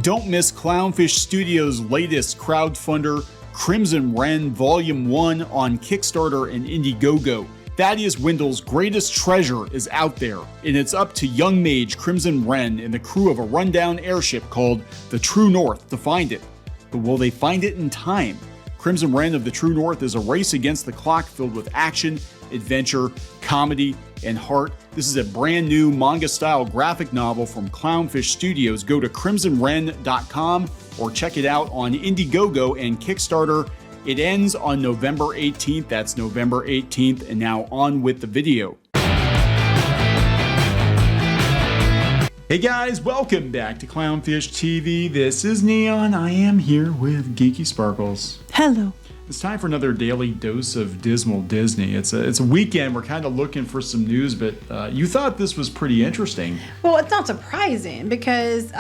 Don't miss Clownfish Studios' latest crowdfunder, Crimson Wren Volume 1 on Kickstarter and Indiegogo. Thaddeus Wendell's greatest treasure is out there, and it's up to young mage Crimson Wren and the crew of a rundown airship called the True North to find it. But will they find it in time? Crimson Wren of the True North is a race against the clock filled with action, adventure, comedy, and heart. This is a brand new manga-style graphic novel from Clownfish Studios. Go to crimsonwren.com or check it out on Indiegogo and Kickstarter. It ends on November 18th. That's November 18th. And now on with the video. Hey guys, welcome back to Clownfish TV. This is Neon. I am here with Geeky Sparkles. Hello. It's time for another daily dose of dismal Disney. It's a weekend. We're kind of looking for some news, but you thought this was pretty interesting. Well, it's not surprising because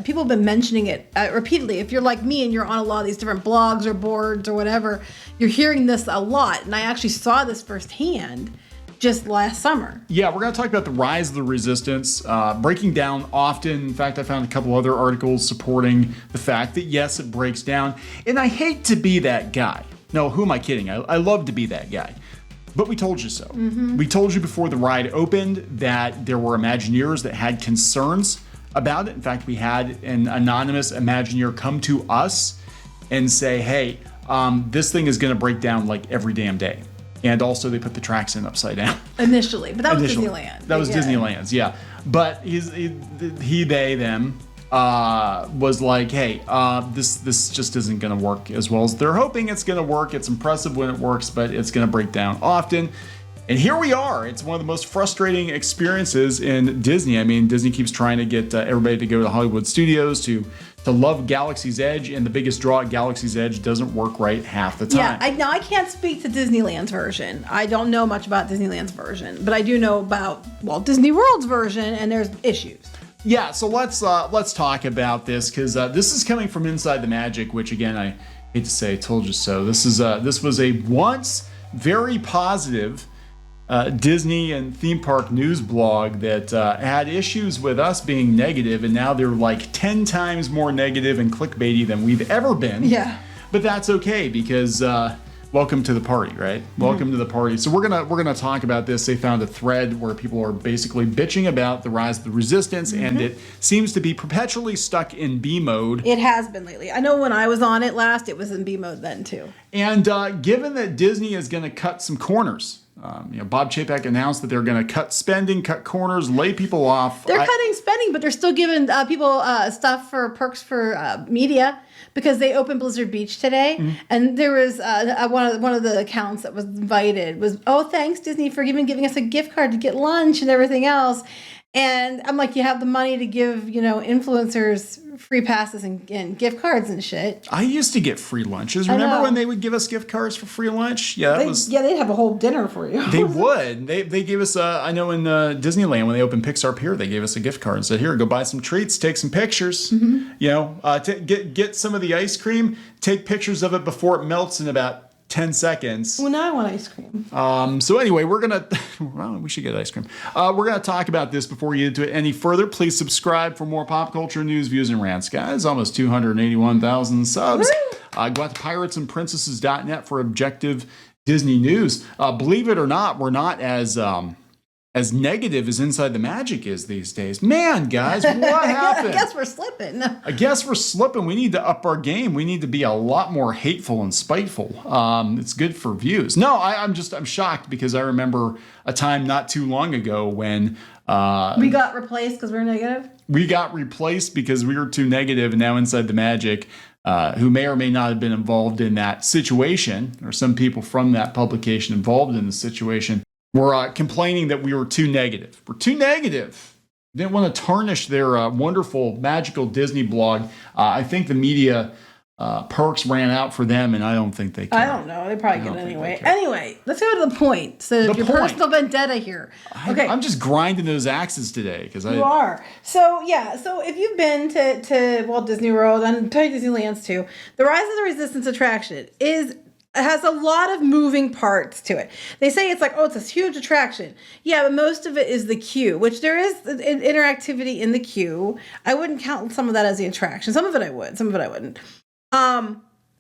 people have been mentioning it repeatedly. If you're like me and you're on a lot of these different blogs or boards or whatever, you're hearing this a lot. And I actually saw this firsthand just last summer. Yeah, we're going to talk about the rise of the resistance, breaking down often. In fact, I found a couple other articles supporting the fact that, yes, it breaks down. And I hate to be that guy. No, who am I kidding? I love to be that guy. But we told you so. Mm-hmm. We told you before the ride opened that there were Imagineers that had concerns about it. In fact, we had an anonymous Imagineer come to us and say, hey, this thing is going to break down like every damn day. And also they put the tracks in upside down. Initially, but that was Disneyland. That was Disneyland's, yeah. But he, they, them was like, hey, this just isn't going to work as well as they're hoping it's going to work. It's impressive when it works, but it's going to break down often. And here we are. It's one of the most frustrating experiences in Disney. I mean, Disney keeps trying to get everybody to go to Hollywood Studios to love Galaxy's Edge, and the biggest draw at Galaxy's Edge doesn't work right half the time. Yeah, I can't speak to Disneyland's version. I don't know much about Disneyland's version, but I do know about Walt Disney World's version, and there's issues. Yeah, so let's talk about this because this is coming from Inside the Magic, which again I hate to say, I told you so. This was a once very positive Disney and theme park news blog that had issues with us being negative, and now they're like 10 times more negative and clickbaity than we've ever been. Yeah. But that's okay because welcome to the party, right? Mm-hmm. Welcome to the party. So we're gonna talk about this. They found a thread where people are basically bitching about the rise of the resistance, mm-hmm. and it seems to be perpetually stuck in B mode. It has been lately. I know when I was on it last, it was in B mode then too. And given that Disney is going to cut some corners. Bob Chapek announced that they're going to cut spending, cut corners, lay people off. They're cutting spending, but they're still giving people stuff for perks for media because they opened Blizzard Beach today, mm-hmm. and there was one of the accounts that was invited was, oh, thanks Disney for giving us a gift card to get lunch and everything else. And I'm like, you have the money to give, influencers free passes and gift cards and shit. I used to get free lunches. Remember when they would give us gift cards for free lunch? Yeah, they'd have a whole dinner for you. They would. They gave us, I know in Disneyland when they opened Pixar Pier, they gave us a gift card and said, here, go buy some treats, take some pictures, mm-hmm. Get some of the ice cream, take pictures of it before it melts in about 10 seconds. Well, now I want ice cream. So anyway, we should get ice cream. We're going to talk about this before we get into it any further. Please subscribe for more pop culture news, views, and rants, guys. Almost 281,000 subs. Go out to piratesandprincesses.net for objective Disney news. Believe it or not, we're not as negative as Inside the Magic is these days. Man, guys, what happened? I guess we're slipping. We need to up our game. We need to be a lot more hateful and spiteful. It's good for views. No, I'm shocked because I remember a time not too long ago when we got replaced because we were negative. We got replaced because we were too negative, and now Inside the Magic, who may or may not have been involved in that situation, or some people from that publication involved in the situation, were complaining that we were too negative. We're too negative. Didn't want to tarnish their wonderful, magical Disney blog. I think the media perks ran out for them, and I don't think they care. I don't know. They probably get it anyway. Anyway, let's go to the point. So your personal vendetta here. Okay. I'm just grinding those axes today. You are. So, yeah. So if you've been to Walt Disney World and to Disneyland's too, the Rise of the Resistance attraction is It has a lot of moving parts to it. They say it's like, oh, it's this huge attraction. Yeah, but most of it is the queue, which there is interactivity in the queue. I wouldn't count some of that as the attraction. Some of it I would, some of it I wouldn't.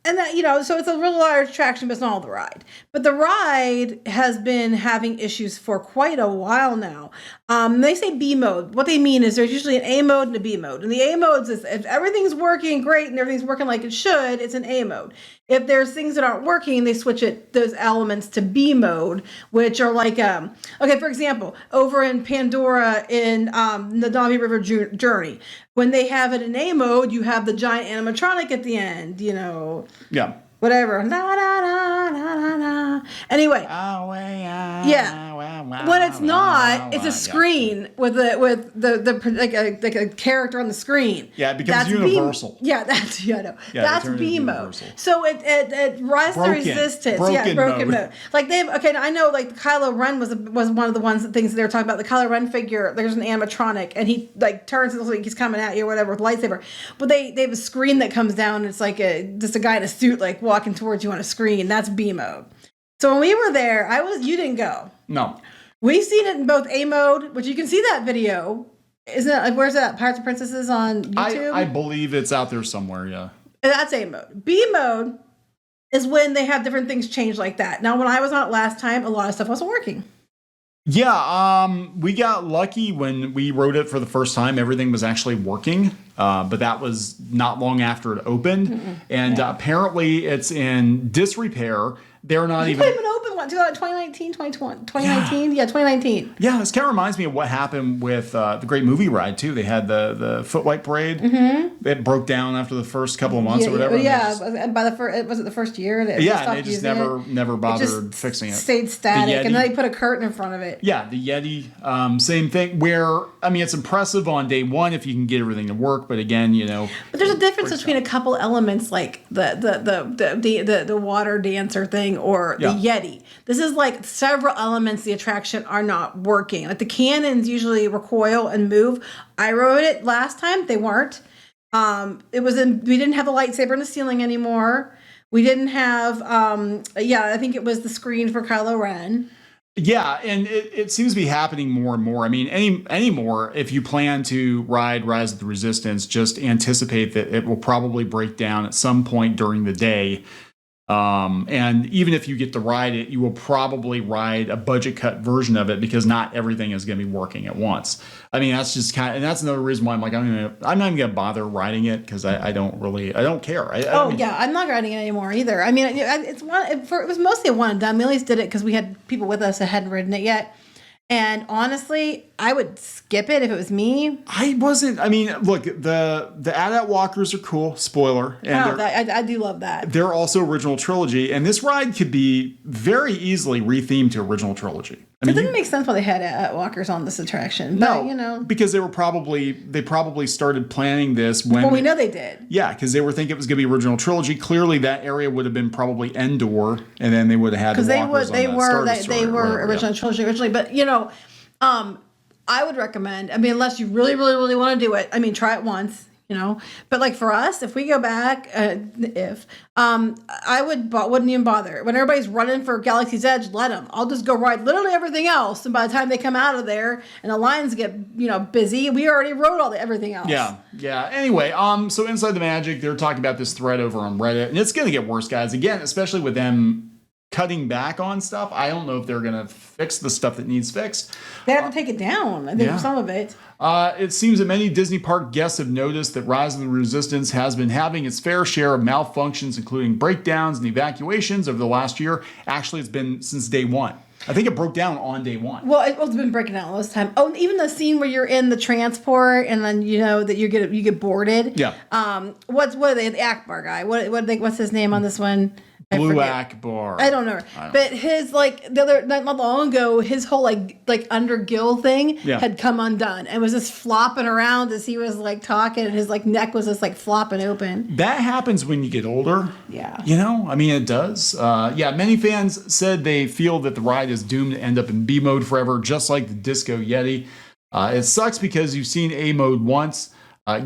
And that, so it's a real large attraction, but it's not all the ride. But the ride has been having issues for quite a while now. They say B mode. What they mean is there's usually an A mode and a B mode. And the A modes is if everything's working great and everything's working like it should, it's an A mode. If there's things that aren't working, they switch those elements to B mode, which are like, okay, for example, over in Pandora in the Navi River Journey, when they have it in A mode, you have the giant animatronic at the end, Yeah. Whatever. La, la, la, la, la, la. Anyway. Yeah. When it's not, it's a screen with the like a character on the screen. Yeah, it becomes universal. That's that's B mode. So it Rise of the Resistance. Broken mode. Like I know like Kylo Ren was one of the things that they were talking about. The Kylo Ren figure, there's an animatronic and he like turns and like he's coming at you or whatever with a lightsaber. But they have a screen that comes down and it's like just a guy in a suit like walking towards you on a screen. That's B mode. So when we were there, you didn't go. No. We've seen it in both A mode, which you can see that video. Isn't it like where's that? Pirates and Princesses on YouTube? I believe it's out there somewhere, yeah. And that's A mode. B mode is when they have different things change like that. Now when I was on it last time, a lot of stuff wasn't working. Yeah, we got lucky when we rode it for the first time. Everything was actually working, but that was not long after it opened. And apparently it's in disrepair. They're not even open. What, 2019, 2020, 2019? Yeah, 2019. Yeah, this kind of reminds me of what happened with the Great Movie Ride, too. They had the Footlight Parade. It broke down after the first couple of months or whatever. Yeah, was it the first year? And they just never bothered fixing it. Stayed static, and then they put a curtain in front of it. Yeah, the Yeti, same thing. Where, I mean, it's impressive on day one if you can get everything to work, but again, But there's a difference between a couple elements like the water dancer thing or the Yeti. This is like several elements of the attraction are not working. Like the cannons usually recoil and move. I rode it last time. They weren't. We didn't have the lightsaber in the ceiling anymore. We didn't have, I think it was the screen for Kylo Ren. Yeah, and it seems to be happening more and more. I mean, anymore, if you plan to ride Rise of the Resistance, just anticipate that it will probably break down at some point during the day. And even if you get to ride it, you will probably ride a budget cut version of it because not everything is going to be working at once. I mean, that's just and that's another reason why I'm like, I'm not even going to bother riding it because I don't care. I'm not riding it anymore either. I mean, it was mostly a one and done. We at least did it because we had people with us that hadn't ridden it yet. And honestly, I would skip it if it was me. I wasn't. I mean, look, the AT-AT walkers are cool. Spoiler. And I do love that. They're also original trilogy, and this ride could be very easily rethemed to original trilogy. It didn't make sense why they had AT-AT walkers on this attraction. But, because they probably started planning this when. Well, we know they did. Yeah, because they were thinking it was going to be original trilogy. Clearly, that area would have been probably Endor, and then they would have had the walkers they were original trilogy originally. But I would recommend. I mean, unless you really, really, really want to do it. I mean, try it once. But like for us, if we go back, I wouldn't even bother. When everybody's running for Galaxy's Edge, let them. I'll just go ride literally everything else. And by the time they come out of there and the lines get, busy, we already rode everything else. Yeah. Anyway, so Inside the Magic, they're talking about this thread over on Reddit, and it's going to get worse, guys. Again, especially with them cutting back on stuff. I don't know if they're going to fix the stuff that needs fixed. They have to take it down, I think, some of it. It seems that many Disney park guests have noticed that Rise of the Resistance has been having its fair share of malfunctions, including breakdowns and evacuations over the last year. Actually, it's been since day one. I think it broke down on day one. Well, it's been breaking down all this time. Oh, even the scene where you're in the transport and then that you get boarded. Yeah. What are they? The Akbar guy. What's his name on this one? Blue Akbar. I don't know. But his not long ago, his whole like undergill thing had come undone and was just flopping around as he was like talking, and his like neck was just like flopping open. That happens when you get older. Yeah. I mean, it does. Many fans said they feel that the ride is doomed to end up in B mode forever, just like the Disco Yeti. It sucks because you've seen A mode once.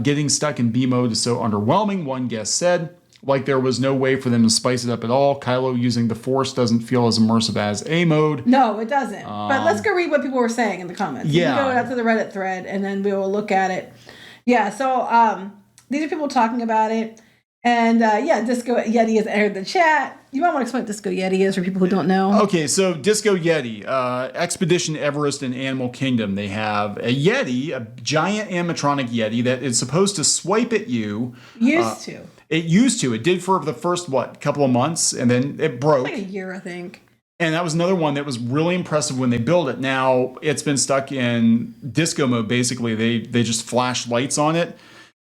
Getting stuck in B mode is so underwhelming, one guest said. like there was no way for them to spice it up at all. Kylo using the Force doesn't feel as immersive as A mode. No, it doesn't. But let's go read what people were saying in the comments. Yeah. You can go out to the Reddit thread, and then we will look at it. Yeah, so these are people talking about it. And Disco Yeti has entered the chat. You might want to explain what Disco Yeti is for people who don't know. Okay, so Disco Yeti, Expedition Everest and Animal Kingdom. They have a Yeti, a giant animatronic Yeti that is supposed to swipe at you. It used to. It did for the first, couple of months, and then it broke. Like a year, I think. And that was another one that was really impressive when they built it. Now, it's been stuck in disco mode, basically. They just flash lights on it.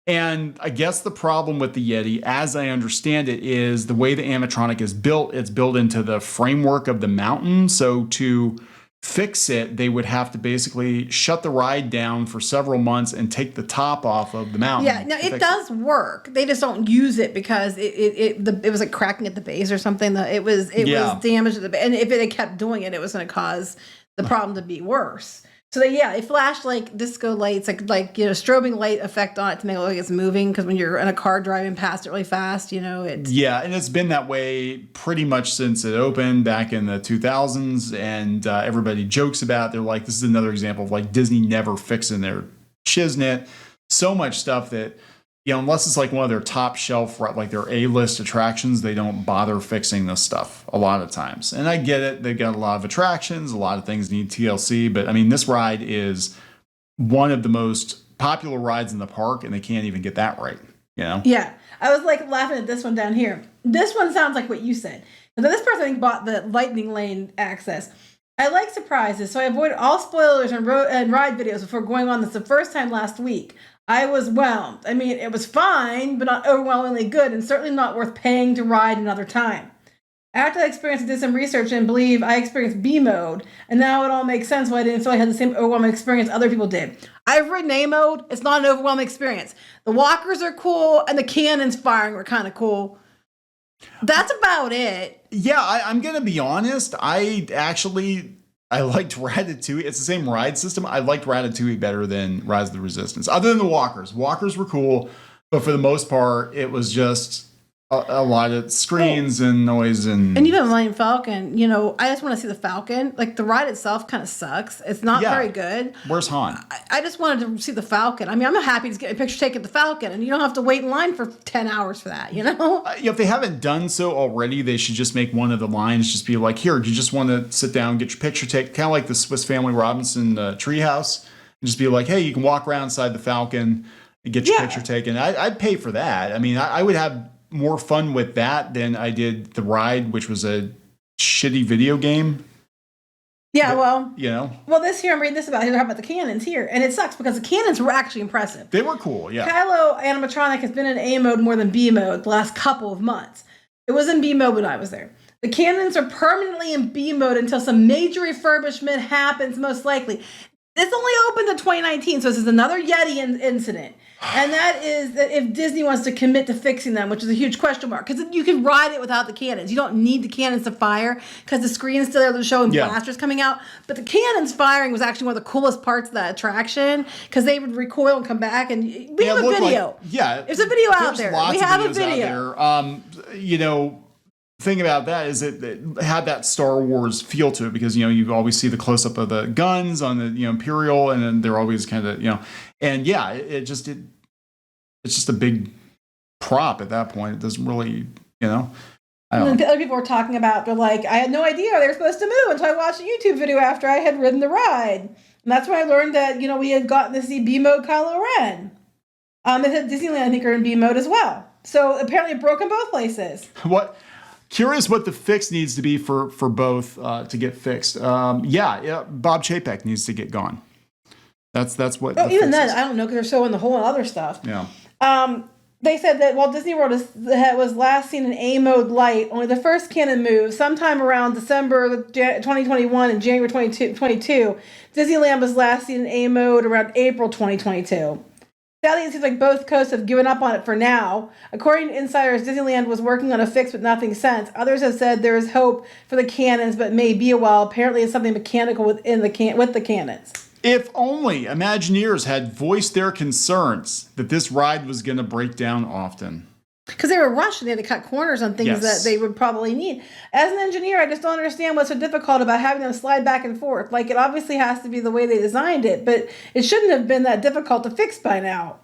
And I guess the problem with the Yeti, as I understand it, is the way the animatronic is built. It's built into the framework of the mountain. So to fix it, they would have to basically shut the ride down for several months and take the top off of the mountain. Yeah, no, it does work. They just don't use it because it was like cracking at the base or something. It was damaged at the base. And if it had kept doing it, it was going to cause the problem to be worse. So it flashed like disco lights, strobing light effect on it to make it look like it's moving. Because when you're in a car driving past it really fast, it's and it's been that way pretty much since it opened back in the 2000s, and everybody jokes about it. They're like, this is another example of like Disney never fixing their shiznit. So much stuff that unless it's like one of their top shelf, like their A-list attractions, they don't bother fixing this stuff a lot of times. And I get it. They've got a lot of attractions. A lot of things need TLC. But, I mean, this ride is one of the most popular rides in the park, and they can't even get that right, Yeah. I was, laughing at this one down here. This one sounds like what you said. Now, this person, I think, bought the Lightning Lane access. I like surprises, so I avoid all spoilers and ride videos before going on this the first time last week. I was whelmed. I mean, it was fine, but not overwhelmingly good, and certainly not worth paying to ride another time. After that experience, I did some research and believe I experienced B mode, and now it all makes sense why I didn't feel I had the same overwhelming experience other people did. I've ridden A mode. It's not an overwhelming experience. The walkers are cool, and the cannons firing were kind of cool. That's about it. Yeah, I'm going to be honest. I liked Ratatouille. It's the same ride system. I liked Ratatouille better than Rise of the Resistance. Other than the walkers. Walkers were cool, but for the most part, it was just a lot of screens and noise. And even Millennium Falcon, I just want to see the Falcon. Like, the ride itself kind of sucks. It's not very good. Where's Han? I just wanted to see the Falcon. I mean, I'm happy to get a picture taken at the Falcon, and you don't have to wait in line for 10 hours for that, If they haven't done so already, they should just make one of the lines just be like, here, do you just want to sit down, get your picture taken? Kind of like the Swiss Family Robinson treehouse. And just be like, hey, you can walk around inside the Falcon and get your picture taken. I'd pay for that. I mean, I would have more fun with that than I did the ride, which was a shitty video game. Yeah, well, this here, I'm reading this about the cannons here, and it sucks because the cannons were actually impressive. They were cool, yeah. Kylo animatronic has been in A mode more than B mode the last couple of months. It was in B mode when I was there. The cannons are permanently in B mode until some major refurbishment happens, most likely. This only opened in 2019, so this is another Yeti incident. And that is that if Disney wants to commit to fixing them, which is a huge question mark, because you can ride it without the cannons. You don't need the cannons to fire because the screen is still there to show and blasters coming out. But the cannons firing was actually one of the coolest parts of that attraction because they would recoil and come back. And we have a video. There's a video out there. We have a video. Thing about that is it had that Star Wars feel to it because, you always see the close up of the guns on the, Imperial, and then they're always kind of, and it's just a big prop at that point. It doesn't really, I don't know. The other people were talking about, they're like, I had no idea they were supposed to move until I watched a YouTube video after I had ridden the ride. And that's when I learned that, we had gotten to see B mode Kylo Ren. It said Disneyland, I think, are in B mode as well. So apparently it broke in both places. Curious what the fix needs to be for both to get fixed. Bob Chapek needs to get gone. That's what. Oh, even then, I don't know because they're so in the hole and other stuff. Yeah. They said that Walt Disney World was last seen in A mode light. Only the first cannon moved sometime around December 2021 and January 2022. Disneyland was last seen in A mode around April 2022. Sadly, it seems like both coasts have given up on it for now. According to insiders, Disneyland was working on a fix with nothing since. Others have said there is hope for the cannons, but may be a while. Apparently, it's something mechanical with the cannons. If only Imagineers had voiced their concerns that this ride was going to break down often. Because they were rushed and they had to cut corners on things that they would probably need. As an engineer, I just don't understand what's so difficult about having them slide back and forth. Like, it obviously has to be the way they designed it, but it shouldn't have been that difficult to fix by now.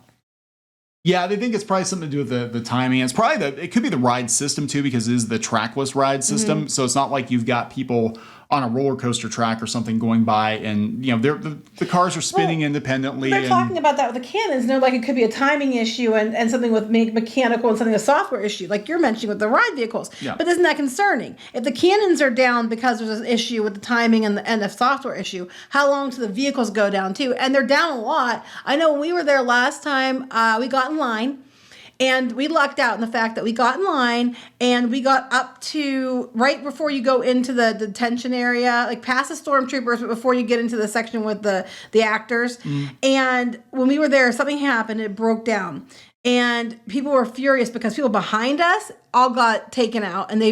Yeah, they think it's probably something to do with the timing. It's probably it could be the ride system too, because it is the trackless ride system. So it's not like you've got people on a roller coaster track or something going by, and the cars are spinning independently. They're talking about that with the cannons. Like, it could be a timing issue and something with mechanical and something a software issue, like you're mentioning with the ride vehicles. Yeah. But isn't that concerning? If the cannons are down because there's an issue with the timing and the software issue, how long do the vehicles go down too? And they're down a lot. I know when we were there last time, we got in line. And we lucked out in the fact that we got in line and we got up to right before you go into the detention area, like past the stormtroopers, but before you get into the section with the actors. And when we were there, something happened. It broke down. And people were furious because people behind us all got taken out and they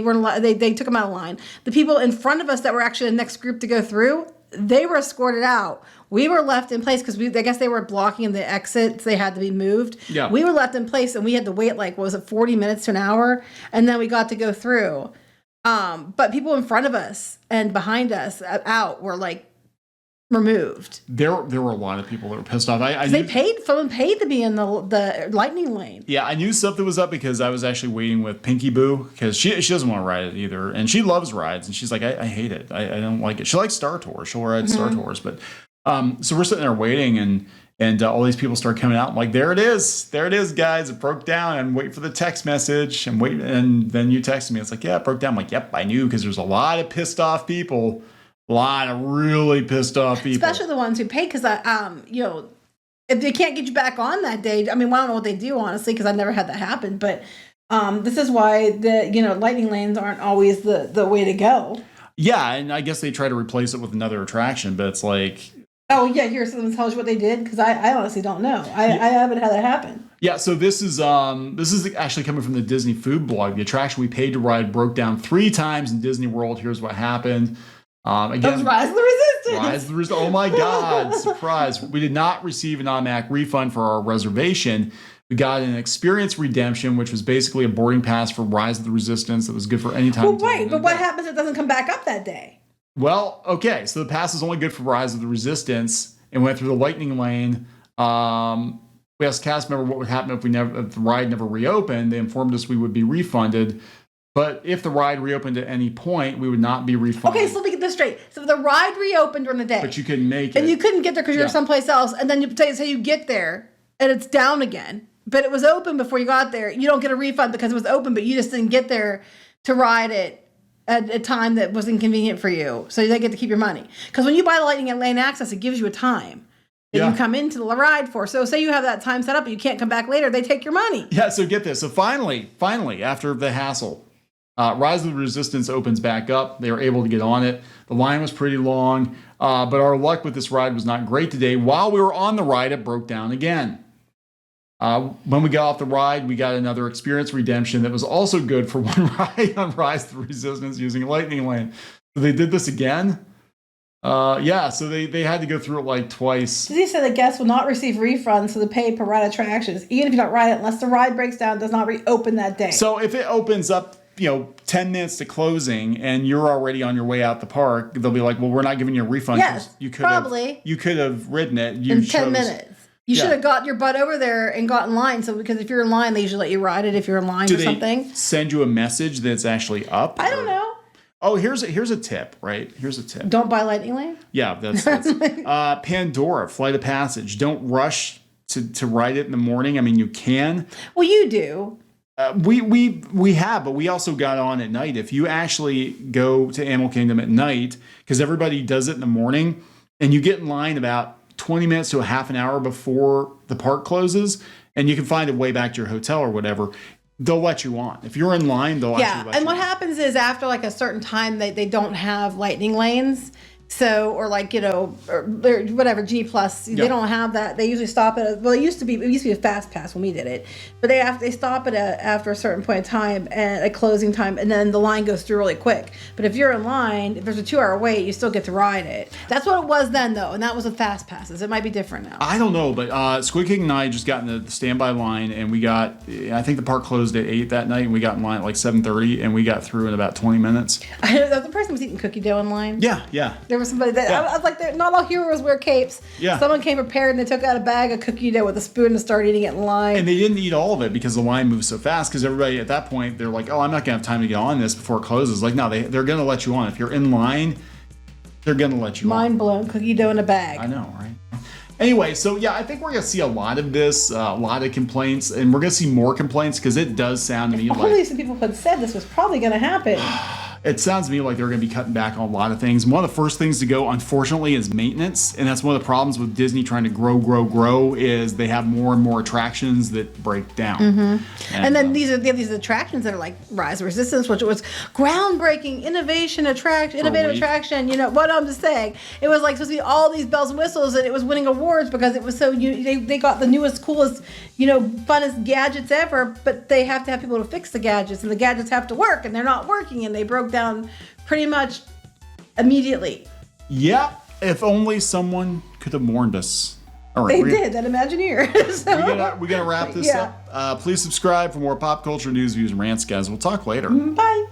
took them out of line. The people in front of us that were actually the next group to go through, they were escorted out. We were left in place because I guess they were blocking the exits. They had to be moved. Yeah. We were left in place and we had to wait 40 minutes to an hour? And then we got to go through. But people in front of us and behind us out were removed. There were a lot of people that were pissed off. Someone paid to be in the lightning lane. Yeah, I knew something was up because I was actually waiting with Pinky Boo because she doesn't want to ride it either. And she loves rides. And she's like, I hate it. I don't like it. She likes Star Tours. She'll ride Star Tours. But so we're sitting there waiting and all these people start coming out. I'm like, there it is, guys. It broke down. And wait for the text message and wait. And then you texted me. It's like, yeah, it broke down. I'm like, yep, I knew because there's a lot of pissed off people. A lot of really pissed off people. Especially the ones who paid because, if they can't get you back on that day, I mean, I don't know what they do, honestly, because I've never had that happen. But this is why lightning lanes aren't always the way to go. Yeah, and I guess they try to replace it with another attraction, but it's like... Oh, yeah, here, someone tells you what they did? Because I honestly don't know. I haven't had that happen. Yeah, so this is actually coming from the Disney Food blog. The attraction we paid to ride broke down 3 times in Disney World. Here's what happened. Again, that was Rise of the Resistance. Rise of the Resistance. Oh my God, surprise. We did not receive an automatic refund for our reservation. We got an experience redemption, which was basically a boarding pass for Rise of the Resistance that was good for any time. Well, right, but what happens if it doesn't come back up that day? Well, okay, so the pass is only good for Rise of the Resistance, and went through the lightning lane. We asked cast member what would happen if the ride never reopened. They informed us we would be refunded. But if the ride reopened at any point, we would not be refunded. Okay, so let me get this straight. So the ride reopened during the day. But you couldn't make it. And you couldn't get there because you were someplace else. And then say you get there and it's down again. But it was open before you got there. You don't get a refund because it was open, but you just didn't get there to ride it at a time that was inconvenient for you. So they get to keep your money. Because when you buy the lightning lane access, it gives you a time that you come into the ride for. So say you have that time set up and you can't come back later, they take your money. Yeah, so get this. So finally, after the hassle, Rise of the Resistance opens back up. They were able to get on it. The line was pretty long, but our luck with this ride was not great today. While we were on the ride, it broke down again. When we got off the ride, we got another experience redemption that was also good for one ride on Rise of the Resistance using Lightning Lane. So they did this again. So they had to go through it twice. He said the guests will not receive refunds for the pay per ride attractions, even if you don't ride it, unless the ride breaks down, does not reopen that day. So if it opens up 10 minutes to closing and you're already on your way out the park, they'll be like, well, we're not giving you a refund. Yes, you could have ridden it in 10 minutes. You should have got your butt over there and got in line. So because if you're in line, they usually let you ride it if you're in line or something. Do they send you a message that's actually up? I don't know. Oh, here's a tip, right? Here's a tip. Don't buy Lightning Lane? Yeah, that's Pandora, Flight of Passage. Don't rush to ride it in the morning. I mean, you can. Well, you do. We have, but we also got on at night. If you actually go to Animal Kingdom at night, because everybody does it in the morning, and you get in line about 20 minutes to a half an hour before the park closes, and you can find a way back to your hotel or whatever, they'll let you on. If you're in line, they'll actually let you on. And what happens is after a certain time, they don't have lightning lanes. So, or like, or whatever, G Plus, they don't have that. They usually stop at, it used to be a fast pass when we did it, but they stop at after a certain point in time and a closing time, and then the line goes through really quick. But if you're in line, if there's a 2 hour wait, you still get to ride it. That's what it was then though. And that was with fast passes. It might be different now. I don't know, but Squid King and I just got in the standby line, and I think the park closed at 8 that night, and we got in line at like 7:30, and we got through in about 20 minutes. The person was eating cookie dough in line. Yeah. There was somebody that I was like, not all heroes wear capes. Yeah. Someone came prepared and they took out a bag of cookie dough with a spoon and started eating it in line. And they didn't eat all of it because the line moves so fast. Because everybody at that point, they're like, "Oh, I'm not gonna have time to get on this before it closes." Like, no, they're gonna let you on if you're in line. They're gonna let you on. Mind blown, cookie dough in a bag. I know, right? Anyway, so yeah, I think we're gonna see a lot of this, a lot of complaints, and we're gonna see more complaints because it does sound to me like some people had said this was probably gonna happen. It sounds to me like they're going to be cutting back on a lot of things. One of the first things to go, unfortunately, is maintenance. And that's one of the problems with Disney trying to grow is they have more and more attractions that break down. Mm-hmm. And then they have these attractions that are like Rise of Resistance, which was groundbreaking, innovative attraction. What I'm just saying. It was like supposed to be all these bells and whistles, and it was winning awards because it was so they got the newest, coolest, funnest gadgets ever, but they have to have people to fix the gadgets, and the gadgets have to work, and they're not working, and they broke down pretty much immediately. Yeah, if only someone could have warned us. All right, they did, that Imagineer. So, we gotta wrap this up. Please subscribe for more pop culture news, views, and rants, guys. We'll talk later. Bye.